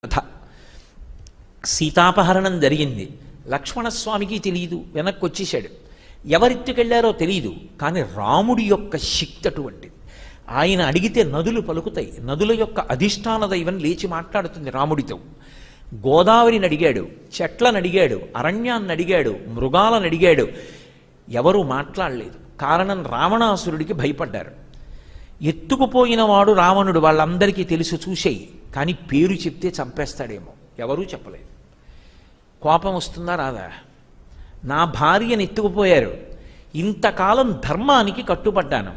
కథ. సీతాపహరణం జరిగింది. లక్ష్మణస్వామికి తెలియదు, వెనక్కి వచ్చేశాడు. ఎవరెత్తుకెళ్లారో తెలియదు, కానీ రాముడి యొక్క శక్తి అటువంటిది. ఆయన అడిగితే నదులు పలుకుతాయి. నదుల యొక్క అధిష్టాన దైవం లేచి మాట్లాడుతుంది రాముడితో. గోదావరిని అడిగాడు, చెట్లను అడిగాడు, అరణ్యాన్ని అడిగాడు, మృగాలను అడిగాడు. ఎవరూ మాట్లాడలేదు. కారణం, రావణాసురుడికి భయపడ్డారు. ఎత్తుకుపోయినవాడు రావణుడు, వాళ్ళందరికీ తెలుసు, చూసేయి. కానీ పేరు చెప్తే చంపేస్తాడేమో, ఎవరూ చెప్పలేదు. కోపం వస్తుందా రాదా? నా భార్యను ఎత్తుకుపోయారు, ఇంతకాలం ధర్మానికి కట్టుబడ్డాను,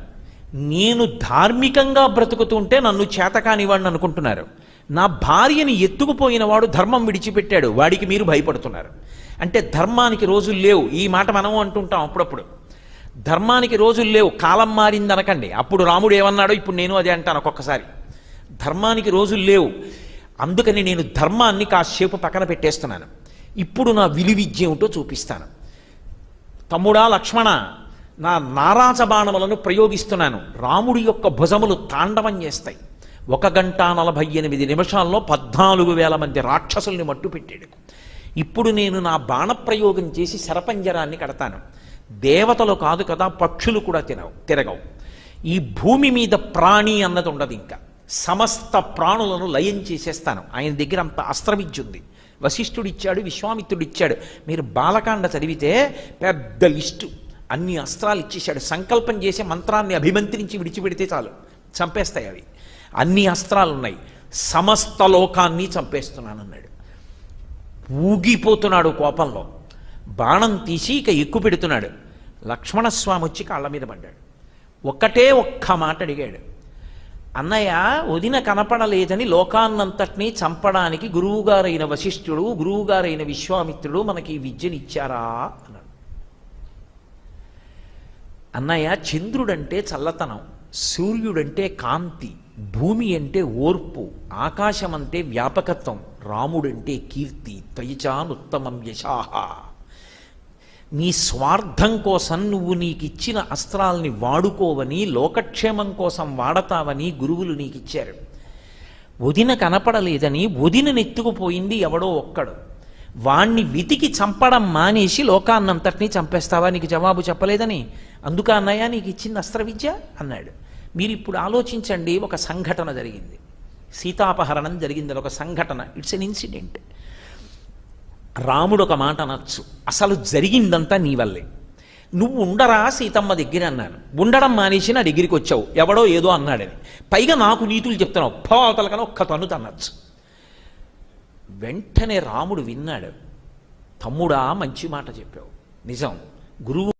నేను ధార్మికంగా బ్రతుకుతుంటే నన్ను చేతకానివాడిని అనుకుంటున్నారు. నా భార్యని ఎత్తుకుపోయినవాడు ధర్మం విడిచిపెట్టాడు, వాడికి మీరు భయపడుతున్నారు. అంటే ధర్మానికి రోజులు లేవు. ఈ మాట మనం అంటుంటాం అప్పుడప్పుడు. ధర్మానికి రోజులు లేవు, కాలం మారింది అనకండి. అప్పుడు రాముడు ఏమన్నాడో ఇప్పుడు నేను అదే అంటాను ఒక్కొక్కసారి. ధర్మానికి రోజులు లేవు, అందుకని నేను ధర్మాన్ని కాసేపు పక్కన పెట్టేస్తున్నాను. ఇప్పుడు నా విలువిద్య ఏమిటో చూపిస్తాను. తమ్ముడా లక్ష్మణ, నా నారాజ బాణములను ప్రయోగిస్తున్నాను. రాముడి యొక్క భుజములు తాండవం చేస్తాయి. 1 గంట 48 నిమిషాల్లో 14,000 మంది రాక్షసుల్ని మట్టు పెట్టాడు. ఇప్పుడు నేను నా బాణప్రయోగం చేసి శరపంజరాన్ని కడతాను. దేవతలు కాదు కదా, పక్షులు కూడా తిరగవు. ఈ భూమి మీద ప్రాణి అన్నది ఉండదు. ఇంకా సమస్త ప్రాణులను లయం చేసేస్తాను. ఆయన దగ్గర అంత అస్త్రవిద్య ఉంది. వశిష్ఠుడిచ్చాడు, విశ్వామిత్రుడిచ్చాడు. మీరు బాలకాండ చదివితే పెద్ద లిస్టు, అన్ని అస్త్రాలు ఇచ్చేశాడు. సంకల్పం చేసే మంత్రాన్ని అభిమంత్రించి విడిచిపెడితే చాలు, చంపేస్తాయి అవి. అన్ని అస్త్రాలు ఉన్నాయి. సమస్త లోకాన్ని చంపేస్తున్నానన్నాడు. ఊగిపోతున్నాడు కోపంలో. బాణం తీసి ఇక ఎక్కువ పెడుతున్నాడు. లక్ష్మణస్వామి వచ్చి కాళ్ళ మీద పడ్డాడు. ఒక్క మాట అడిగాడు. అన్నయ్య, వదిన కనపడలేదని లోకాన్నంతటినీ చంపడానికి గురువుగారైన వశిష్ఠుడు, గురువుగారైన విశ్వామిత్రుడు మనకి ఈ విద్యనిచ్చారా అన్నాడు. అన్నయ్య, చంద్రుడంటే చల్లతనం, సూర్యుడంటే కాంతి, భూమి అంటే ఓర్పు, ఆకాశం అంటే వ్యాపకత్వం, రాముడంటే కీర్తి. త్వయిచానుత్తమం యశాహ. నీ స్వార్థం కోసం నువ్వు నీకిచ్చిన అస్త్రాల్ని వాడుకోవని, లోకక్షేమం కోసం వాడతావని గురువులు నీకిచ్చారు. వదిన కనపడలేదని వదిననెత్తుకుపోయింది ఎవడో ఒక్కడు. వాణ్ణి వెతికి చంపడం మానేసి లోకాన్నంతటినీ చంపేస్తావా? నీకు జవాబు చెప్పలేదని. అందుక అన్నయ్య నీకు ఇచ్చింది అస్త్రవిద్య అన్నాడు. మీరు ఇప్పుడు ఆలోచించండి. ఒక సంఘటన జరిగింది, సీతాపహరణం జరిగింది. ఒక సంఘటన, ఇట్స్ ఎన్ ఇన్సిడెంట్. రాముడు ఒక మాట అనొచ్చు, అసలు జరిగిందంతా నీ వల్లే. నువ్వు ఉండరా సీతమ్మ దగ్గర అన్నాను, ఉండడం మానేసి నా దగ్గరికి వచ్చావు, ఎవడో ఏదో అన్నాడని. పైగా నాకు నీతులు చెప్తున్నావు, అవతలకన్నా ఒక్క తన్ను తన్నచ్చు. వెంటనే రాముడు విన్నాడు. తమ్ముడా, మంచి మాట చెప్పావు, నిజం. గురువు